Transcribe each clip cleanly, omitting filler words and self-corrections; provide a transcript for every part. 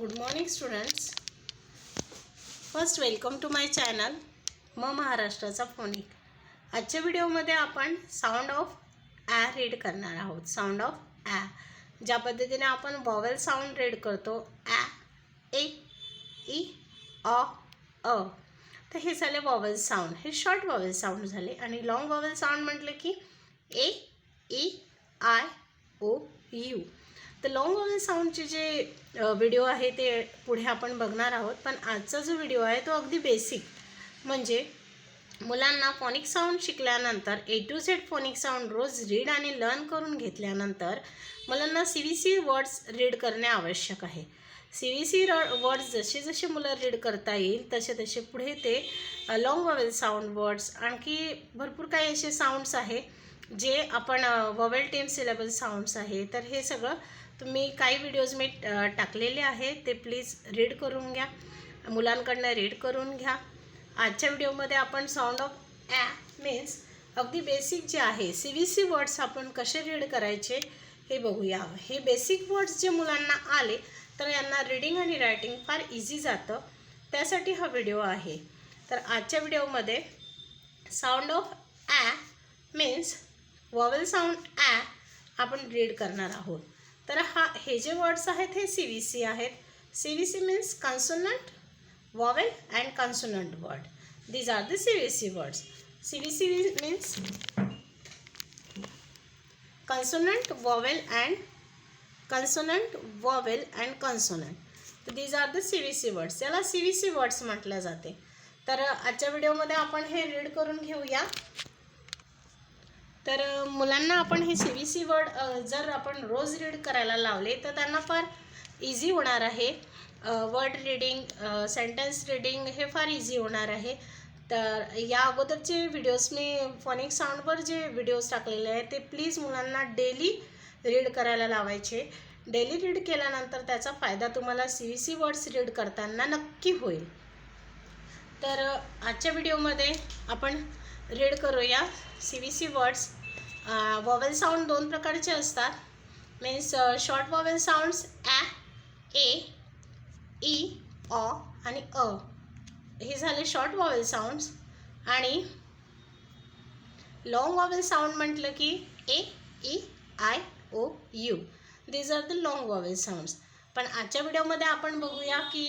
Good morning students. First welcome to my channel महाराष्ट्राचा phonic. आजच्या व्हिडिओमध्ये आपण साऊंड ऑफ ॲ रीड करणार आहोत. साऊंड ऑफ ॲ ज्या पद्धतीने आपण वॉवेल साऊंड रीड करतो ॲ, ए, ई, अ, तर हे झाले वॉवेल साऊंड. हे शॉर्ट वॉवेल साऊंड झाले. आणि लॉंग वॉवेल साऊंड म्हटलं की A, E, I, O, you. तर लॉंग वॉवेल साऊंडचे जे व्हिडिओ आहे ते पुढे आपण बघणार आहोत. पण आजचा जो व्हिडिओ आहे तो अगदी बेसिक, म्हणजे मुलांना फोनिक साऊंड शिकल्यानंतर A to Z phonic sound रोज रीड आणि लर्न करून घेतल्यानंतर मुलांना CVC वर्ड्स रीड करणे आवश्यक आहे. CVC वर्ड्स जसे जसे मुलं रीड करता येईल तसे तसे पुढे ते लॉंग वॉवेल साऊंड वर्ड्स, आणखी भरपूर काही असे साऊंड्स आहे जे आपण वॉवेल टेम सिलेबल साऊंड्स आहे. तर हे सगळं तुम्ही काही व्हिडिओज मी टाकलेले आहे, ते प्लीज रीड करून घ्या, मुलांकडनं रीड करून घ्या. आजच्या व्हिडिओमध्ये आपण साऊंड ऑफ ॲ मीन्स अगदी बेसिक जे आहे CVC वर्ड्स आपण कसे रीड करायचे हे बघूया. हे बेसिक वर्ड्स जे मुलांना आले तर यांना रीडिंग आणि रायटिंग फार इझी जातं, त्यासाठी हा व्हिडिओ आहे. तर आजच्या व्हिडिओमध्ये साऊंड ऑफ ॲ मीन्स वॉवेल साऊंड ॲ आपण रीड करणार आहोत. तर हे जे वर्ड्स आहेत हे CVC आहेत. CVC means consonant, vowel and consonant word. These are the CVC words. CVC means consonant, vowel and consonant, vowel and consonant. तर these are the CVC words. याला CVC वर्ड्स म्हटले जाते. तर आजच्या व्हिडिओमध्ये आपण हे रीड करून घेऊया. तर मुलांना आपण हे CVC वर्ड जर आपण रोज रीड करायला लावले तर त्यांना फार इझी होणार आहे. वर्ड रीडिंग, सेंटेन्स रीडिंग हे फार इझी होणार आहे. तर या अगोदरचे व्हिडिओज मी फोनिक साऊंडवर जे व्हिडिओज टाकलेले आहेत ते प्लीज मुलांना डेली रीड करायला लावायचे. डेली रीड केल्यानंतर त्याचा फायदा तुम्हाला CVC वर्ड्स रीड करताना नक्की होईल. तर आजच्या व्हिडिओमध्ये आपण रीड करूया CVC वर्ड्स. वॉवेल साऊंड दोन प्रकारचे असतात. मीन्स शॉर्ट वॉवेल साऊंड्स ॲ, ए, ई, अ आणि अ. हे झाले शॉर्ट वॉवेल साऊंड्स. आणि लॉंग वॉवेल साऊंड म्हटलं की A, E, I, O, U. These are the long vowel sounds. पण आजच्या व्हिडिओमध्ये आपण बघूया की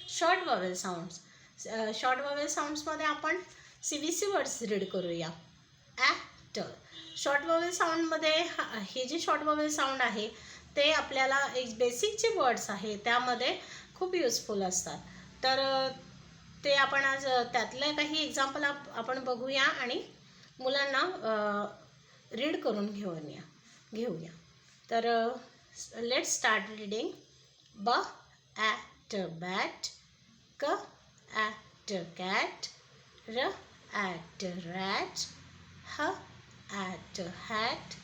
short vowel sounds. Short vowel साऊंड्समध्ये आपण CVC वर्ड्स रीड करूया. ॲक्टर. शॉर्ट वॉवेल साऊंडमध्ये हे जे शॉर्ट वॉवेल साऊंड आहे ते आपल्याला एक बेसिक जे वर्ड्स आहे त्यामध्ये खूप युजफुल असतात. तर ते आपण आज त्यातलं काही एक्झाम्पल आपण बघूया आणि मुलांना रीड करून घेऊया. तर लेट्स स्टार्ट रीडिंग. ब ॲट बॅट, क ॲट कॅट, र ॲट रॅट, ह ॲट हॅट,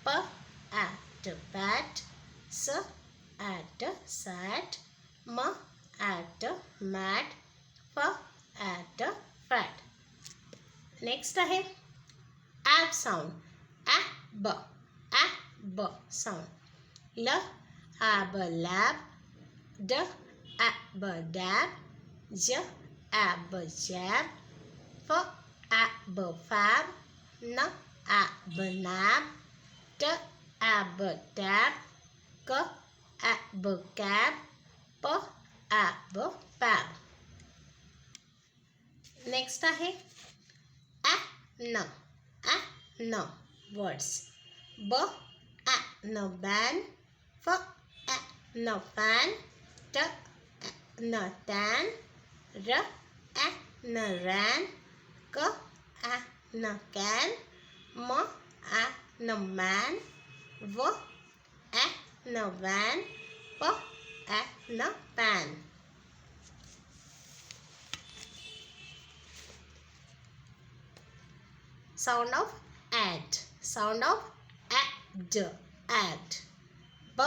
प ॲट पॅट, स ॲट सॅट, म ॲट मॅट, फ ॲट फॅट. नेक्स्ट आहे ॲब साऊंड. ॲ ब साऊंड. ल ॲब लॅब, ड ॲब डॅब, ज ॲब जॅब, फ ॲब फॅब, न ॲब नॅब, ट ॲब टॅब, क ॲब कॅब, प ॲब पॅब. नेक्स्ट आहे न वर्ड्स. ब न बॅन, फ न फॅन, ट न टॅन, र न रॅन, क न कॅन, म न मॅन, व न वॅन, प न pan. Sound of at. Sound of at. At. ब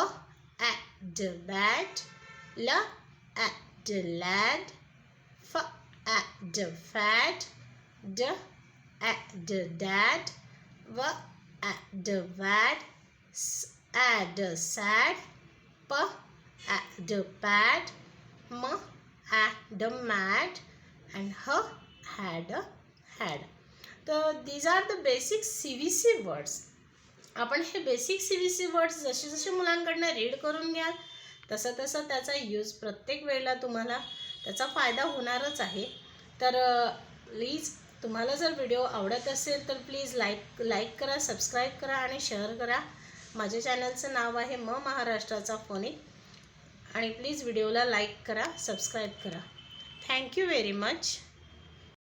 ॲट बॅट, ल ॲट लॅड, फ ॲट फॅट, ड ॲट डॅड, व ॲट वॅड, स ॲट सॅड, प the pad, m at the mat, and h had a had. तर these are the basic CVC words. आपण हे बेसिक CVC वर्ड्स जसे जसे मुलांकडनं रीड करून घ्याल तसं तसं त्याचा यूज प्रत्येक वेळेला तुम्हाला त्याचा फायदा होणारच आहे. तर प्लीज तुम्हाला जर व्हिडिओ आवडत असेल तर प्लीज लाईक करा, सबस्क्राईब करा आणि शेअर करा. माझ्या चॅनलचं नाव आहे महाराष्ट्राचा फोनिक. आणि प्लीज व्हिडिओला लाईक करा, सबस्क्राईब करा. Thank you very much.